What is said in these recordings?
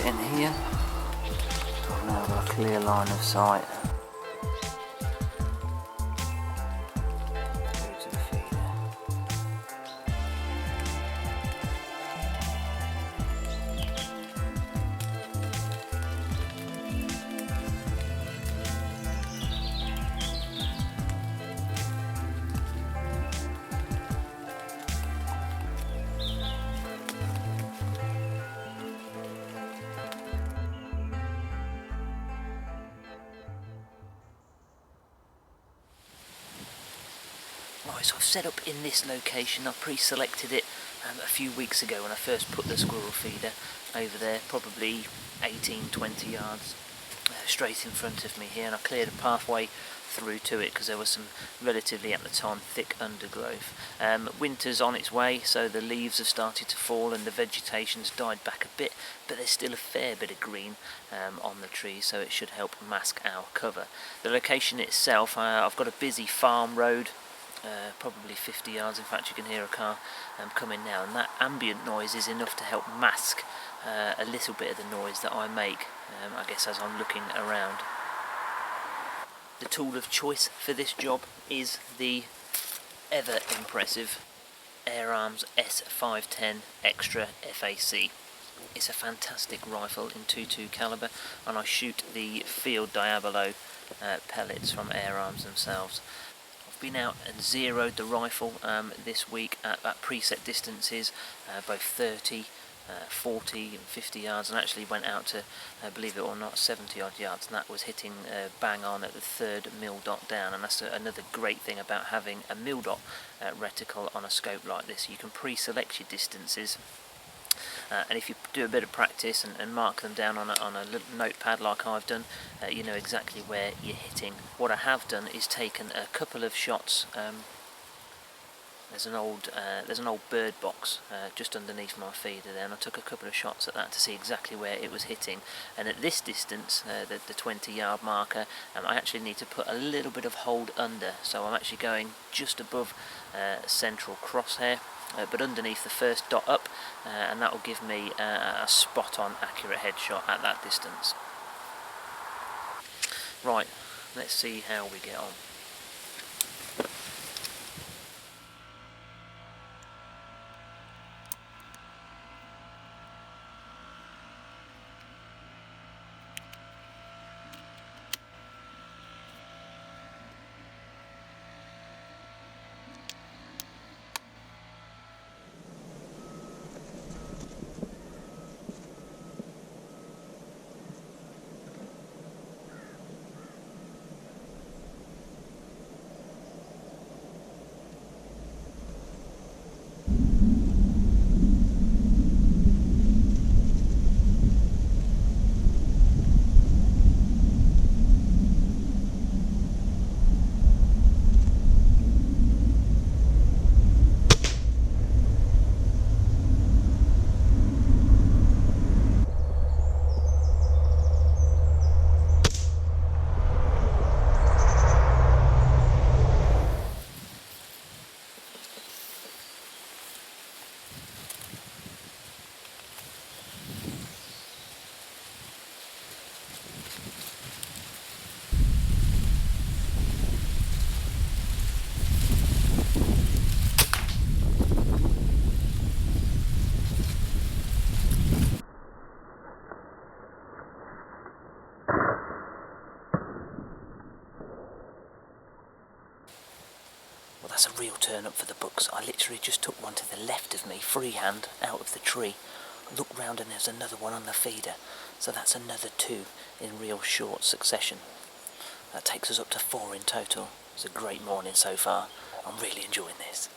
it in here. I've now got a clear line of sight through to the feeder. Right, so I've set up in this location. I pre-selected it a few weeks ago when I first put the squirrel feeder over there, probably 18-20 yards straight in front of me here, and I cleared a pathway through to it because there was some relatively, at the time, thick undergrowth. Winter's on its way, so the leaves have started to fall and the vegetation's died back a bit, but there's still a fair bit of green on the trees, so it should help mask our cover. The location itself, I've got a busy farm road, probably 50 yards. In fact, you can hear a car coming now, and that ambient noise is enough to help mask a little bit of the noise that I make, I guess, as I'm looking around. The tool of choice for this job is the ever impressive Air Arms S510 Extra FAC. It's a fantastic rifle in .22 caliber, and I shoot the Field Diabolo pellets from Air Arms themselves. Been out and zeroed the rifle this week at preset distances, both 30, 40 and 50 yards, and actually went out to, believe it or not, 70 odd yards, and that was hitting bang on at the third mil dot down. And that's another great thing about having a mil dot reticle on a scope like this. You can pre-select your distances, and if you do a bit of practice and mark them down on a little notepad like I've done, you know exactly where you're hitting. What I have done is taken a couple of shots. There's an old bird box just underneath my feeder there, and I took a couple of shots at that to see exactly where it was hitting. And at this distance, the 20-yard marker, I actually need to put a little bit of hold under, so I'm actually going just above central crosshair, but underneath the first dot up, and that will give me a spot-on accurate headshot at that distance. Right, let's see how we get on. Well, that's a real turn up for the books. I literally just took one to the left of me, freehand, out of the tree. Looked round and there's another one on the feeder. So that's another 2 in real short succession. That takes us up to 4 in total. It's a great morning so far. I'm really enjoying this.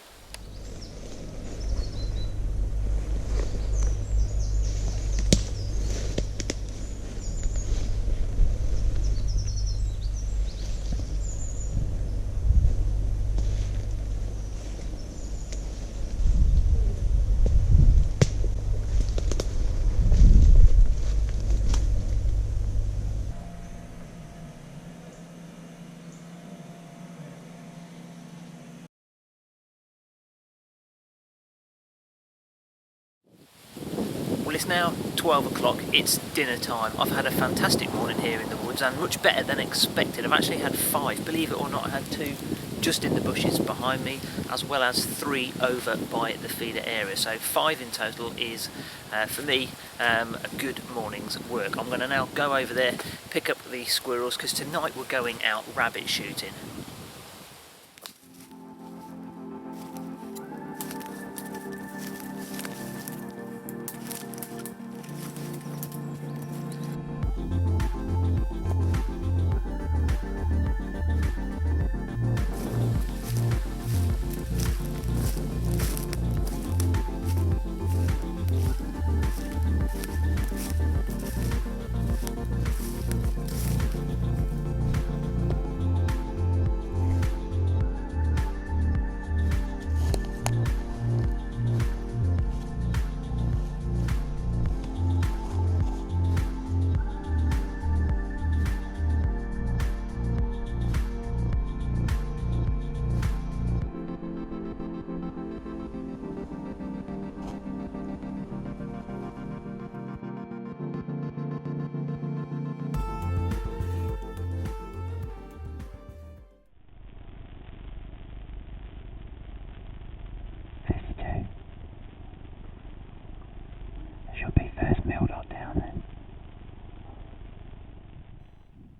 it's now 12 o'clock, it's dinner time. I've had a fantastic morning here in the woods and much better than expected. I've actually had 5, believe it or not. I had 2 just in the bushes behind me, as well as 3 over by the feeder area. So 5 in total is, for me, a good morning's work. I'm going to now go over there, pick up the squirrels, because tonight we're going out rabbit shooting.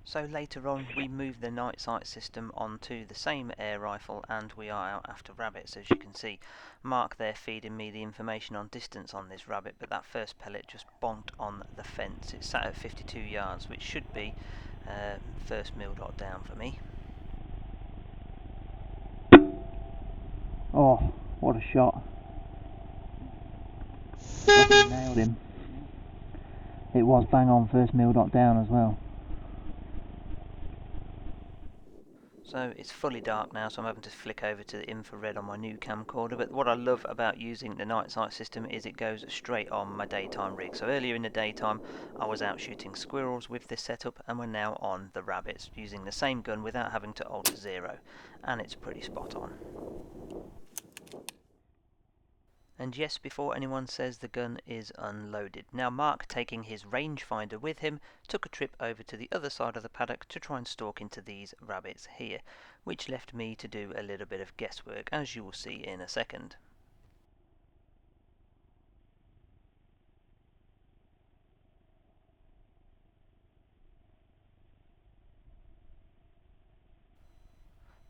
So later on we moved the NiteSite system onto the same air rifle and we are out after rabbits. As you can see, Mark there feeding me the information on distance on this rabbit, but that first pellet just bonked on the fence. It's sat at 52 yards, which should be first meal dot down for me. Oh, what a shot. Fucking nailed him. It was bang on first meal dot down as well. So it's fully dark now, so I'm having to flick over to the infrared on my new camcorder. But what I love about using the NiteSite system is it goes straight on my daytime rig. So earlier in the daytime I was out shooting squirrels with this setup, and we're now on the rabbits using the same gun without having to alter zero, and it's pretty spot on. And yes, before anyone says the gun is unloaded. Now Mark, taking his rangefinder with him, took a trip over to the other side of the paddock to try and stalk into these rabbits here, which left me to do a little bit of guesswork, as you will see in a second.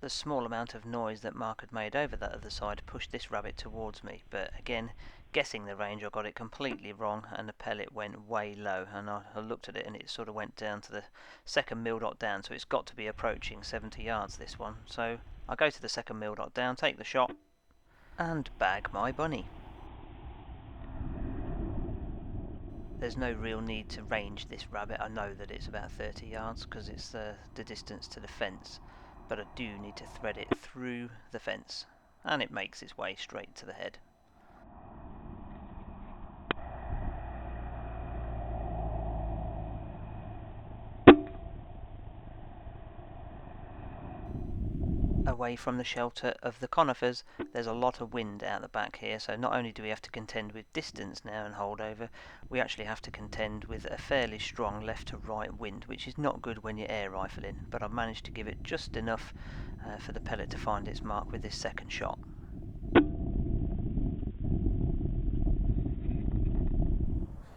The small amount of noise that Mark had made over that other side pushed this rabbit towards me, but again, guessing the range, I got it completely wrong and the pellet went way low, and I looked at it and it sort of went down to the second meal dot down, so it's got to be approaching 70 yards this one. So I go to the second meal dot down, take the shot and bag my bunny. There's no real need to range this rabbit. I know that it's about 30 yards because it's the distance to the fence, but I do need to thread it through the fence, and it makes its way straight to the head. Away from the shelter of the conifers, there's a lot of wind out the back here, so not only do we have to contend with distance now and hold over, we actually have to contend with a fairly strong left to right wind, which is not good when you're air rifling, but I've managed to give it just enough for the pellet to find its mark with this second shot.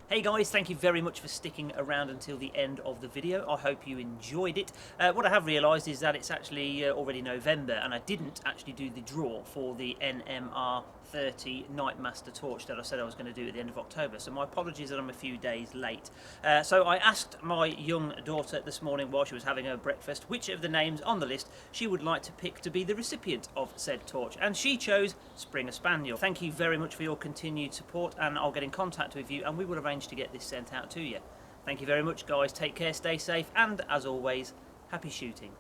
Hey guys, thank you very much for sticking around until the end of the video. I hope you enjoyed it. What I have realised is that it's actually already November, and I didn't actually do the draw for the NMR 30 Nightmaster torch that I said I was going to do at the end of October, so my apologies that I'm a few days late. So I asked my young daughter this morning while she was having her breakfast which of the names on the list she would like to pick to be the recipient of said torch, and she chose Springer Spaniel. Thank you very much for your continued support, and I'll get in contact with you and we will arrange to get this sent out to you. Thank you very much guys, take care, stay safe, and as always, happy shooting.